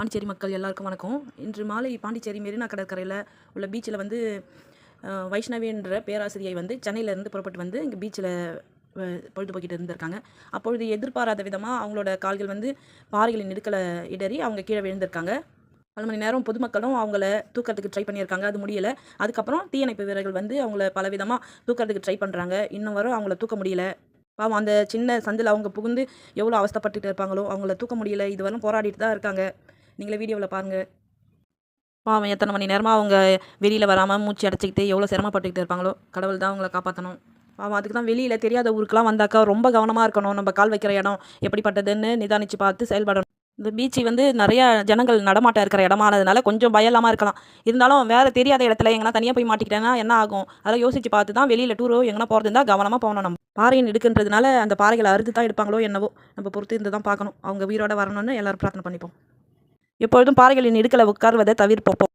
பாண்டிச்சேரி மக்கள் எல்லாருக்கும் வணக்கம். இன்று மாலை பாண்டிச்சேரி மெரினா கடற்கரையில் உள்ள பீச்சில் வந்து வைஷ்ணவி என்ற பேராசிரியை வந்து சென்னையிலேருந்து புறப்பட்டு வந்து இங்கே பீச்சில் பொழுதுபோக்கிட்டு இருந்திருக்காங்க. அப்பொழுது எதிர்பாராத விதமாக அவங்களோட கால்கள் வந்து பாறைகளின் இடுக்கலை இடறி அவங்க கீழே விழுந்திருக்காங்க. பல மணி நேரம் பொதுமக்களும் அவங்கள தூக்கிறதுக்கு ட்ரை பண்ணியிருக்காங்க, அது முடியலை. அதுக்கப்புறம் தீயணைப்பு வீரர்கள் வந்து அவங்கள பலவிதமாக தூக்கிறதுக்கு ட்ரை பண்ணுறாங்க, இன்னும் வரும் அவங்கள தூக்க முடியல. பாவம் அந்த சின்ன சந்தில் அவங்க புகுந்து எவ்வளோ அவஸ்தைப்பட்டுட்டு இருப்பாங்களோ, அவங்கள தூக்க முடியல, இதுவரையும் போராடிட்டு தான் இருக்காங்க. நீங்களே வீடியோவில் பாருங்கள். பாவம் எத்தனை மணி நேரமாக அவங்க வெளியில் வராமல் மூச்சு அடைச்சிக்கிட்டு எவ்வளோ சிரமப்பட்டுக்கிட்டு இருப்பாங்களோ. கடவுள் தான் அவங்கள காப்பாற்றணும். பாவம் அதுக்கு தான் வெளியில் தெரியாத ஊருக்கெலாம் வந்தாக்கா ரொம்ப கவனமாக இருக்கணும். நம்ம கால் வைக்கிற இடம் எப்படிப்பட்டதுன்னு நிதானித்து பார்த்து செயல்படணும். இந்த பீச்சு வந்து நிறையா ஜனங்கள் நடமாட்டம் இருக்கிற இடமானதுனால கொஞ்சம் பயம் இல்லாமல் இருக்கலாம். இருந்தாலும் வேறு தெரியாத இடத்துல எங்கன்னா தனியாக போய் மாட்டிக்கிட்டேன்னா என்ன ஆகும், அதெல்லாம் யோசித்து பார்த்து தான் வெளியில் டூரோ எங்கன்னா போகிறது இருந்தால் கவனமாக போகணும். நம்ம பாறையின் எடுக்குன்றதுனால அந்த பாறைகளை அறுத்து தான் எடுப்பாங்களோ என்னவோ, நம்ம பொறுத்து இருந்து தான் பார்க்கணும். அவங்க உயிரோட வரணும்னு எல்லோரும் பிரார்த்தனை பண்ணிப்போம். எப்பொழுதும் பாறைகளின் இடுக்கலை உட்கார்வதை தவிர்ப்போம்.